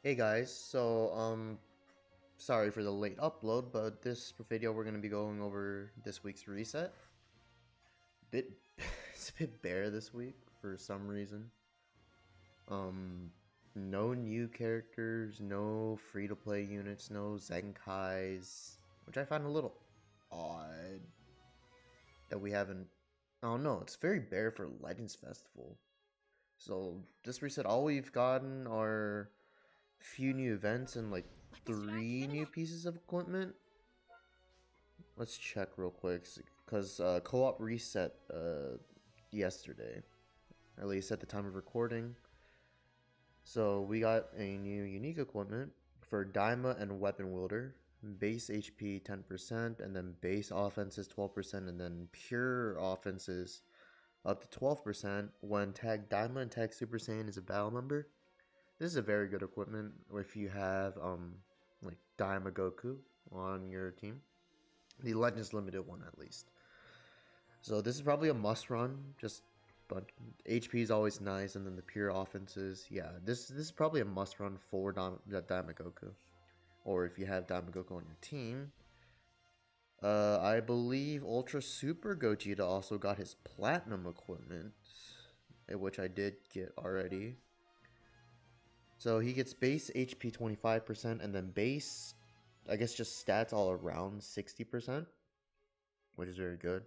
Hey guys, sorry for the late upload, but this video we're gonna be going over this week's reset. Bit it's a bit bare this week for some reason. No new characters, no free-to-play units, no Zenkais, which I find a little odd that we haven't. Oh no, it's very bare for Legends Festival. So this reset, all we've gotten are few new events and like 3 new pieces of equipment. Let's check real quick because co-op reset yesterday, at least at the time of recording. So we got a new unique equipment for Daima and Weapon Wielder. Base HP 10%, and then base offenses 12%, and then pure offenses up to 12% when tag Daima and tag Super Saiyan is a battle member. This is a very good equipment if you have like Daima Goku on your team. The Legends Limited one at least. So this is probably a must run, but HP is always nice, and then the pure offenses. Yeah, this is probably a must run for Daima Goku. Or if you have Daima Goku on your team. I believe Ultra Super Gogeta also got his Platinum equipment, which I did get already. So he gets base HP 25% and then base, I guess just stats all around 60%, which is very good.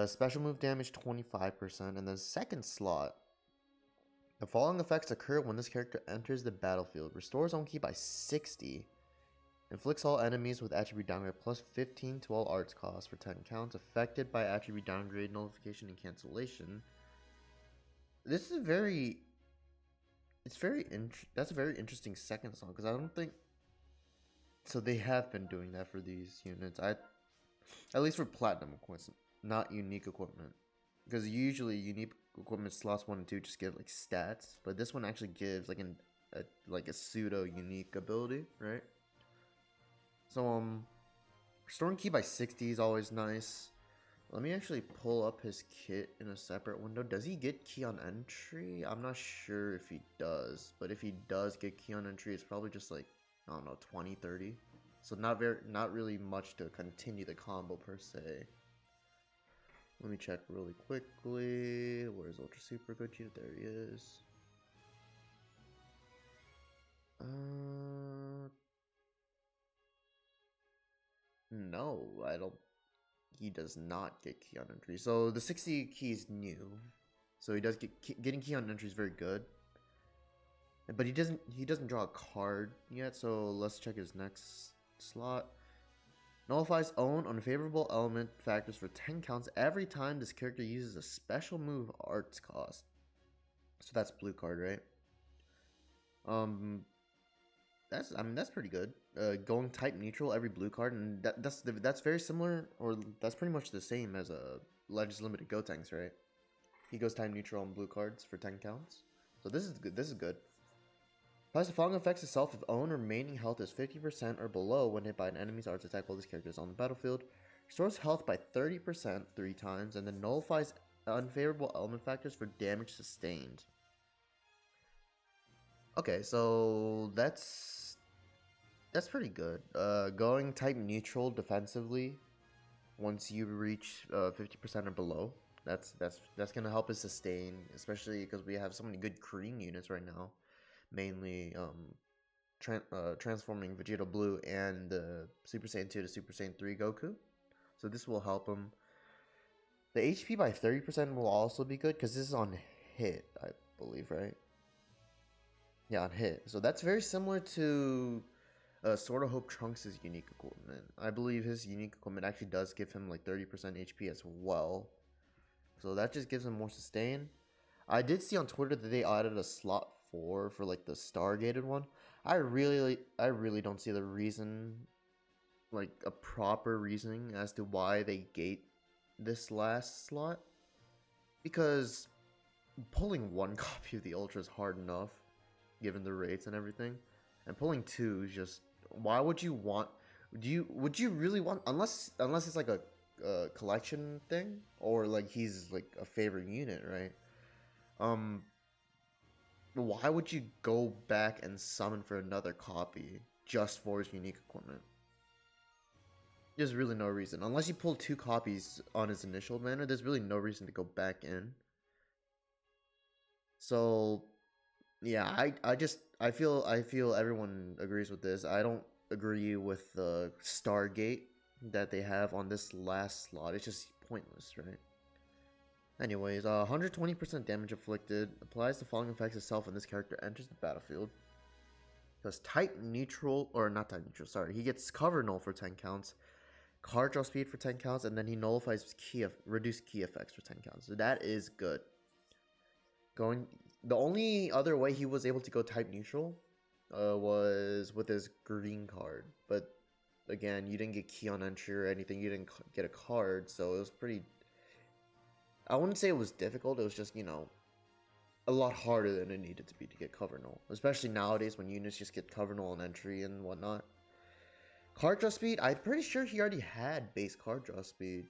Special move damage 25%, and then second slot. The following effects occur when this character enters the battlefield. Restores own ki by 60. Inflicts all enemies with attribute downgrade plus 15 to all arts costs for 10 counts affected by attribute downgrade, nullification, and cancellation. This is that's a very interesting second song, because I don't think so. They have been doing that for these units, at least for platinum equipment, not unique equipment, because usually unique equipment slots 1 and 2 just give like stats, but this one actually gives like a pseudo unique ability, right? So restoring ki by 60 is always nice. Let me actually pull up his kit in a separate window. Does he get key on entry? I'm not sure if he does, but if he does get key on entry, it's probably just like, I don't know, 20, 30. So not really much to continue the combo per se. Let me check really quickly. Where's Ultra Super Gogeta? There he is. No, I don't. He does not get key on entry. So the 60 key is new. So he does getting key on entry is very good. But he doesn't draw a card yet, so let's check his next slot. Nullifies own unfavorable element factors for 10 counts every time this character uses a special move arts cost. So that's blue card, right? That's pretty good. Going type neutral every blue card, and that's very similar, or that's pretty much the same as a Legends Limited Gotenks, right? He goes type neutral on blue cards for 10 counts. So this is good. This is good. Applies the following effects itself if own remaining health is 50% or below when hit by an enemy's arts attack while this character is on the battlefield. Restores health by 30% 3 times, and then nullifies unfavorable element factors for damage sustained. Okay, so that's pretty good. Going type neutral defensively once you reach 50% or below. That's gonna help us sustain, especially because we have so many good Korean units right now. Mainly transforming Vegito Blue and Super Saiyan 2 to Super Saiyan 3 Goku. So this will help him. The HP by 30% will also be good because this is on hit, I believe, right? Yeah, on hit. So that's very similar to Sword of Hope Trunks' unique equipment. I believe his unique equipment actually does give him like 30% HP as well. So that just gives him more sustain. I did see on Twitter that they added a slot 4 for like the Stargated one. I really don't see the reason, like a proper reasoning as to why they gate this last slot. Because pulling 1 copy of the Ultra is hard enough, given the rates and everything. And pulling 2 is just, why would you want, would you really want, unless it's like a collection thing, or like he's like a favorite unit, right? why would you go back and summon for another copy just for his unique equipment? There's really no reason. Unless you pull 2 copies on his initial mana, there's really no reason to go back in. So yeah, I feel everyone agrees with this. I don't agree with the Stargate that they have on this last slot. It's just pointless, right? Anyways, 120% damage inflicted applies the following effects itself when this character enters the battlefield. Does type neutral, or not type neutral, sorry. He gets cover null for 10 counts, card draw speed for 10 counts, and then he nullifies reduced key effects for 10 counts. So that is good. The only other way he was able to go type neutral was with his green card. But again, you didn't get key on entry or anything. You didn't get a card, so it was pretty... I wouldn't say it was difficult. It was just, you know, a lot harder than it needed to be to get cover null. Especially nowadays when units just get cover null on entry and whatnot. Card draw speed, I'm pretty sure he already had base card draw speed.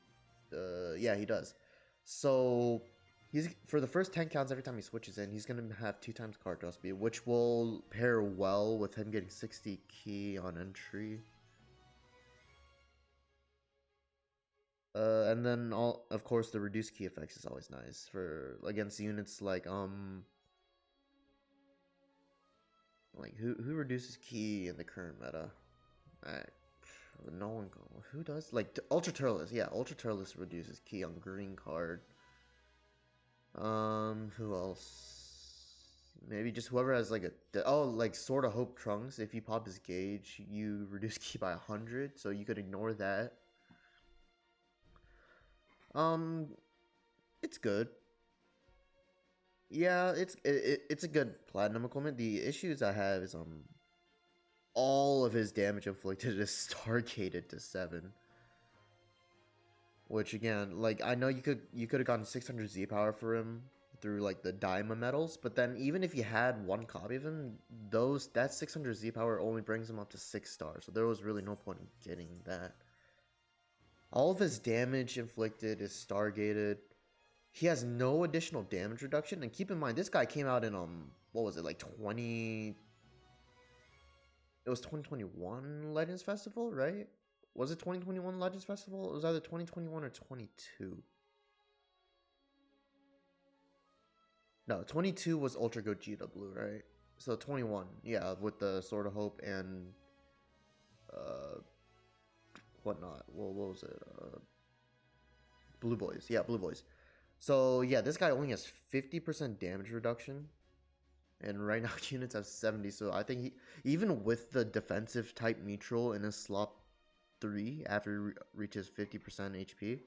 Yeah, he does. So he's for the first 10 counts every time he switches in, he's gonna have 2 times card draw speed, which will pair well with him getting 60 key on entry. And then of course the reduced key effects is always nice for against units like who reduces key in the current meta? No one who does like Ultra Turles. Yeah, Ultra Turles reduces key on green card. Who else? Maybe just whoever has like like Sword of Hope Trunks. If you pop his gauge, you reduce key by 100, so you could ignore that. It's good. Yeah, it's a good platinum equipment. The issues I have is all of his damage inflicted is stargated to 7. Which again, like I know you could have gotten 600 Z power for him through like the diamond medals, but then even if you had 1 copy of him, that 600 Z power only brings him up to 6 stars. So there was really no point in getting that. All of his damage inflicted is stargated. He has no additional damage reduction, and keep in mind this guy came out in what was it, like 20? It was 2021 Legends Festival, right? Was it 2021 Legends Festival? It was either 2021 or 22. No, 22 was Ultra Gogeta Blue, right? So 21, yeah, with the Sword of Hope and whatnot. Well, what was it? Blue Boys. Yeah, Blue Boys. So yeah, this guy only has 50% damage reduction, and right now units have 70. So I think even with the defensive type neutral in his slot 3 after he reaches 50% HP,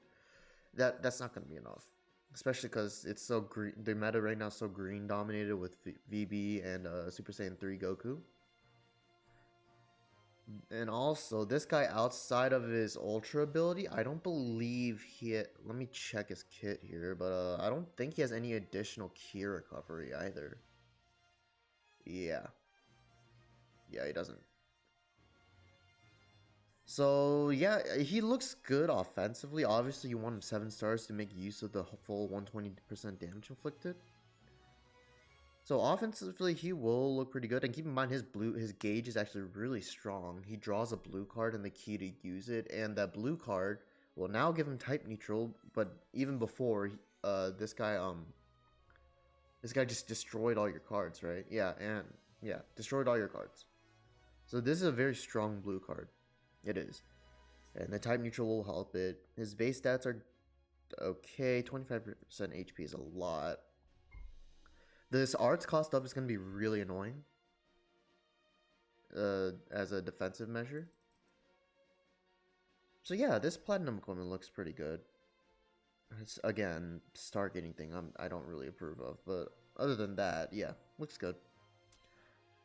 that's not going to be enough. Especially because it's so green. The meta right now is so green dominated with VB and Super Saiyan 3 Goku. And also, this guy outside of his Ultra ability, I don't believe let me check his kit here, but I don't think he has any additional key recovery either. Yeah. Yeah, he doesn't. So, yeah, he looks good offensively. Obviously, you want him 7 stars to make use of the full 120% damage inflicted. So offensively, he will look pretty good. And keep in mind, his gauge is actually really strong. He draws a blue card and the key to use it. And that blue card will now give him type neutral. But even before, this guy just destroyed all your cards, right? Yeah, destroyed all your cards. So this is a very strong blue card. It is. And the type neutral will help it. His base stats are okay. 25% HP is a lot. This arts cost up is going to be really annoying as a defensive measure. So yeah, this platinum equipment looks pretty good. It's, again, stargating thing I don't really approve of, but other than that, yeah, looks good.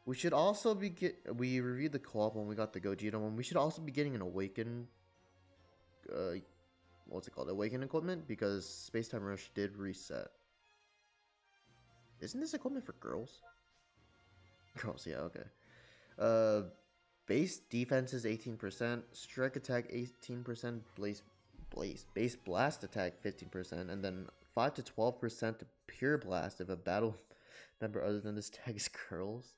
We should also be we reviewed the co-op when we got the Gogeta one. We should also be getting an Awaken, what's it called? Awaken equipment, because Space Time Rush did reset. Isn't this equipment for girls? Girls, yeah, okay. Base defense is 18%, strike attack 18%, base blast attack 15%, and then 5 to 12% to pure blast if a member other than this tag is curls.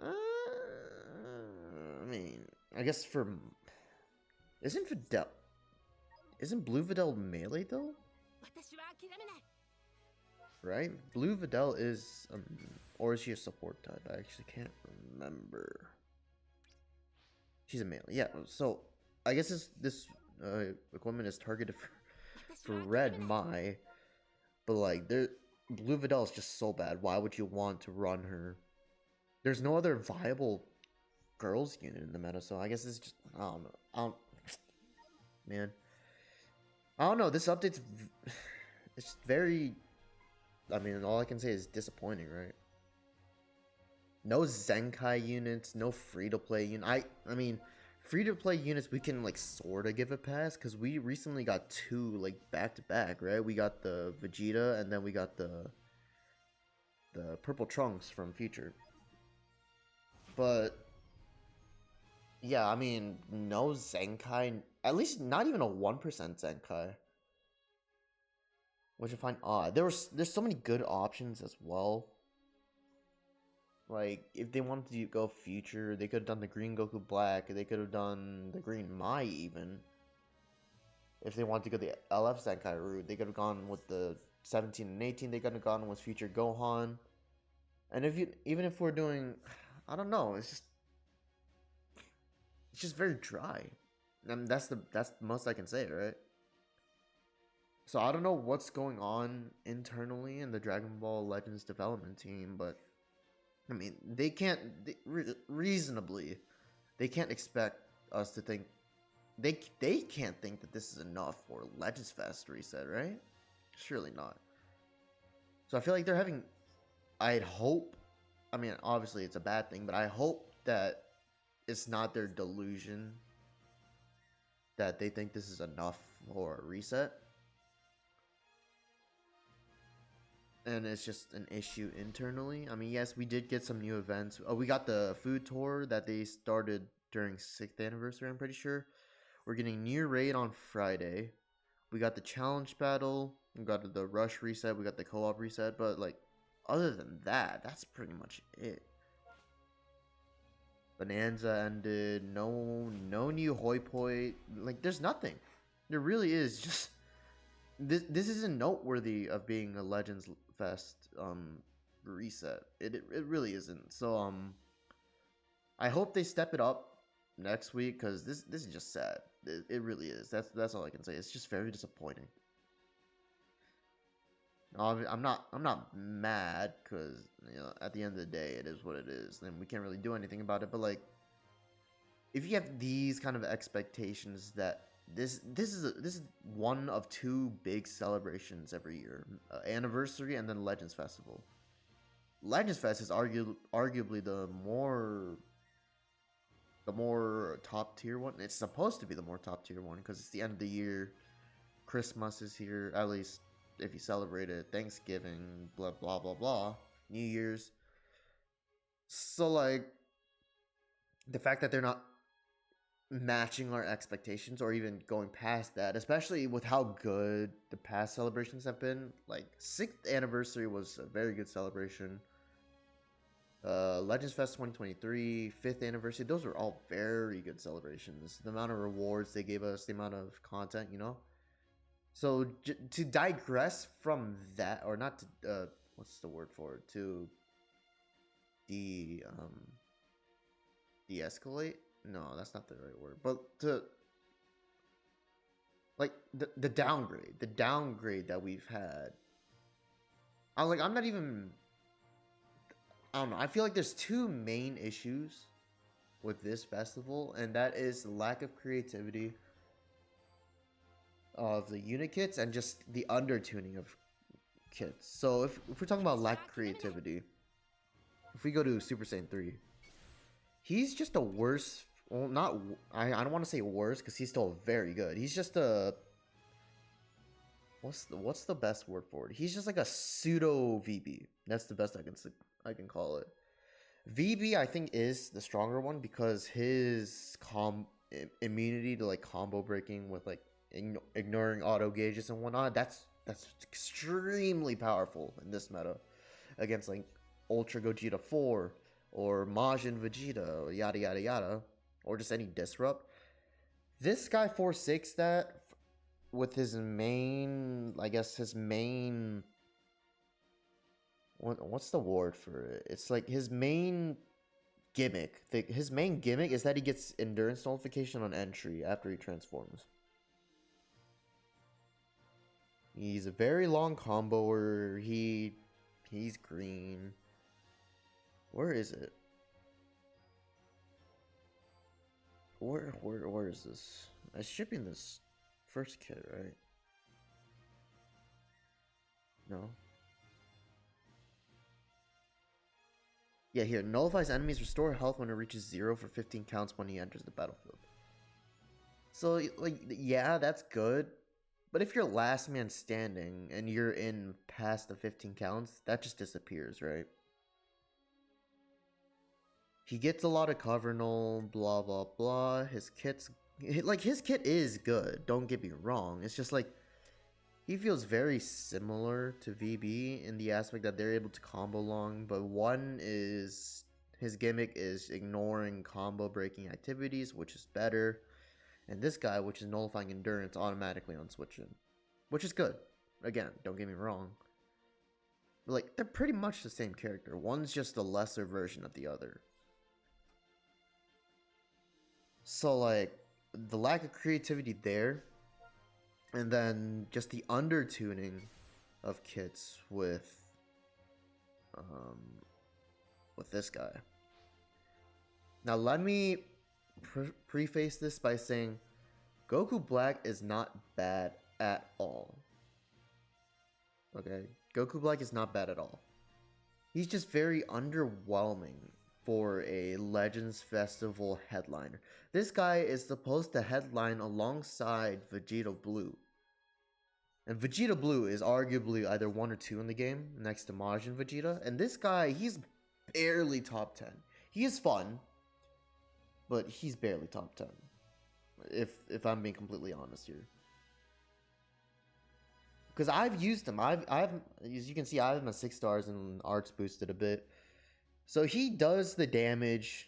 I mean, I guess for isn't Blue Videl melee though? Right? Blue Videl is or is she a support type? I actually can't remember. She's a melee. Yeah. So I guess this equipment is targeted for Red Mai, but like Blue Videl is just so bad. Why would you want to run her? There's no other viable girls unit in the meta, so I guess it's just I don't know. Man, I don't know. This update's it's very. I mean, all I can say is disappointing, right? No Zenkai units, no free-to-play unit. I mean, free-to-play units we can like sorta give a pass because we recently got 2 like back-to-back, right? We got the Vegeta and then we got the Purple Trunks from Future. But yeah, I mean, no Zenkai, at least not even a 1% Zenkai, which I find odd. There's so many good options as well. Like, if they wanted to go Future, they could have done the Green Goku Black. They could have done the Green Mai even. If they wanted to go the LF Zenkai route, they could have gone with the 17 and 18. They could have gone with Future Gohan. And even if we're doing, I don't know, it's just very dry. And that's the most I can say, right? So I don't know what's going on internally in the Dragon Ball Legends development team, but I mean, reasonably, they can't expect us to think, they can't think that this is enough for Legends Fest reset, right? Surely not. So I feel like they're having, I'd hope, I mean, obviously it's a bad thing, but I hope that it's not their delusion that they think this is enough for a reset. And it's just an issue internally. I mean, yes, we did get some new events. Oh, we got the food tour that they started during 6th anniversary, I'm pretty sure. We're getting new raid on Friday. We got the challenge battle. We got the rush reset. We got the co-op reset. But, like, other than that, that's pretty much it. Bonanza ended. No new hoi poi. Like, there's nothing. There really is just... This isn't noteworthy of being a Legends Fest reset. It really isn't. So I hope they step it up next week because this is just sad. It really is. That's all I can say. It's just very disappointing. I'm not mad because at the end of the day it is what it is and we can't really do anything about it. But like, if you have these kind of expectations that this is one of 2 big celebrations every year, anniversary and then Legends Festival. Legends Fest is arguably the more top tier one. It's supposed to be the more top tier one because it's the end of the year. Christmas is here, at least if you celebrate it. Thanksgiving, blah blah blah blah. New Year's. So like, the fact that they're not matching our expectations or even going past that, especially with how good the past celebrations have been. Like 6th anniversary was a very good celebration. Legends Fest 2023, 5th anniversary, those were all very good celebrations. The amount of rewards they gave us, the amount of content, So to digress from that, or not to what's the word for it, to de-escalate. No, that's not the right word. But to like the downgrade that we've had. I'm not even. I don't know. I feel like there's 2 main issues with this festival, and that is the lack of creativity of the unit kits and just the undertuning of kits. So if we're talking about lack of creativity, if we go to Super Saiyan 3, he's just a worse. Well, not I don't want to say worse because he's still very good. He's just a what's the best word for it? He's just like a pseudo VB. That's the best I can call it. VB I think is the stronger one because his immunity to like combo breaking with like ignoring auto gauges and whatnot. That's That's extremely powerful in this meta against like Ultra Gogeta 4 or Majin Vegeta, yada yada yada, or just any disrupt. This guy 4-6 that with his main, I guess his main, what's the word for it? It's like his main gimmick. His main gimmick is that he gets endurance nullification on entry after he transforms. He's a very long comboer. He's green. Where is it? Where is this? I should be in this first kit, right? No. Yeah, here. Nullifies enemies, restore health when it reaches 0 for 15 counts when he enters the battlefield. So, like, yeah, that's good. But if you're last man standing and you're in past the 15 counts, that just disappears, right? He gets a lot of cover null, blah, blah, blah. His kit is good. Don't get me wrong. It's just like, he feels very similar to VB in the aspect that they're able to combo long, but one is, his gimmick is ignoring combo breaking activities, which is better. And this guy, which is nullifying endurance automatically on switching, which is good. Again, don't get me wrong. But like, they're pretty much the same character. One's just a lesser version of the other. So like, the lack of creativity there, and then just the undertuning of kits with this guy. Now let me preface this by saying Goku Black is not bad at all. Okay, Goku Black is not bad at all. He's just very underwhelming for a Legends Festival headliner. This guy is supposed to headline alongside Vegito Blue. And Vegeta Blue is arguably either 1 or 2 in the game, next to Majin Vegeta. And this guy, he's barely top 10. He is fun, but he's barely top 10. If I'm being completely honest here. Because I've used him. I've as you can see, I have him at 6 stars and arts boosted a bit. So he does the damage.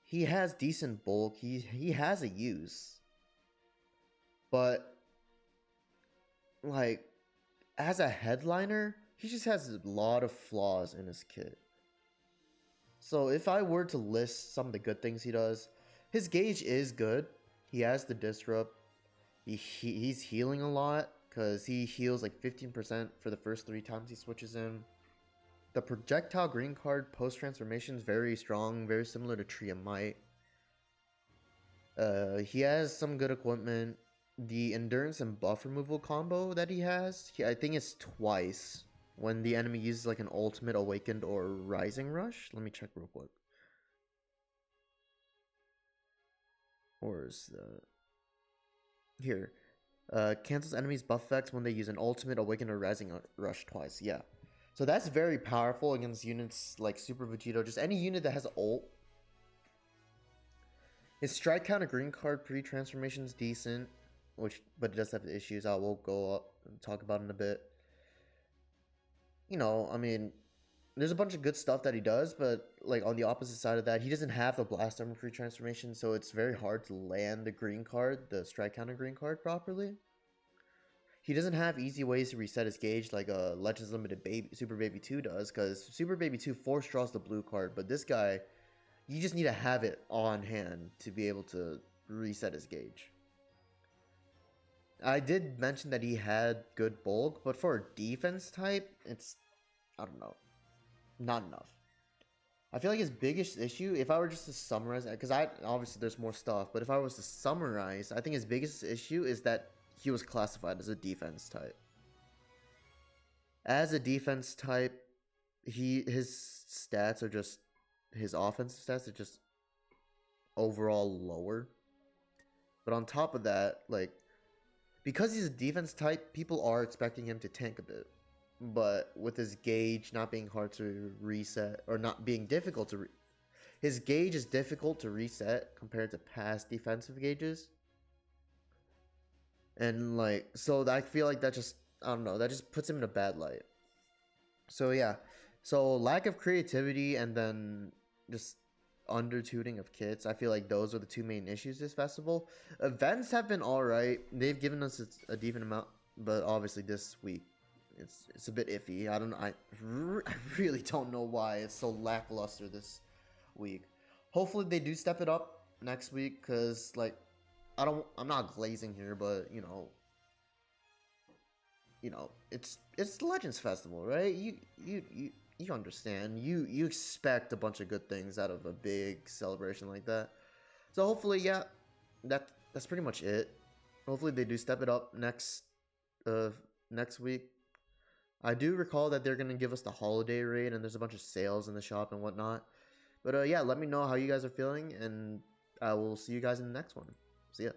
He has decent bulk. He has a use. But like, as a headliner, he just has a lot of flaws in his kit. So if I were to list some of the good things he does, his gauge is good. He has the disrupt. He's healing a lot because he heals like 15% for the first 3 times he switches in. The projectile green card post transformation is very strong, very similar to Tree of Might. He has some good equipment. The endurance and buff removal combo that he has, I think it's twice when the enemy uses like an ultimate, awakened, or rising rush. Let me check real quick. Or is that here? Cancels enemies buff effects when they use an ultimate, awakened, or rising rush twice. Yeah, so that's very powerful against units like Super Vegito, just any unit that has ult. His strike count of green card pre-transformation is decent, but it does have issues I will go up and talk about in a bit. You know, I mean, there's a bunch of good stuff that he does, but like on the opposite side of that, he doesn't have the blast armor pre-transformation, so it's very hard to land the green card, the strike counter green card properly. He doesn't have easy ways to reset his gauge like a Legends Limited Super Baby 2 does, because Super Baby 2 force draws the blue card, but this guy, you just need to have it on hand to be able to reset his gauge. I did mention that he had good bulk, but for a defense type, it's, I don't know, not enough. I feel like his biggest issue, if I were just to summarize, because obviously there's more stuff, but if I was to summarize, I think his biggest issue is that he was classified as a defense type. As a defense type, his stats are just, his offensive stats are just overall lower. But on top of that, like, because he's a defense type, people are expecting him to tank a bit. But with his gauge not being hard to reset, or not being difficult to his gauge is difficult to reset compared to past defensive gauges. And like, so I feel like that just I don't know, that just puts him in a bad light. So yeah, so lack of creativity and then just undertuning of kits. I feel like those are the two main issues this festival. Events have been all right. They've given us a decent amount, but obviously this week it's a bit iffy. I don't know. I really don't know why it's so lackluster this week. Hopefully they do step it up next week, because like I'm not glazing here, but it's the Legends Festival, right? You understand. You expect a bunch of good things out of a big celebration like that. So hopefully, yeah, that's pretty much it. Hopefully they do step it up uh next week. I do recall that they're gonna give us the holiday raid, and there's a bunch of sales in the shop and whatnot. But yeah, let me know how you guys are feeling, and I will see you guys in the next one. See ya.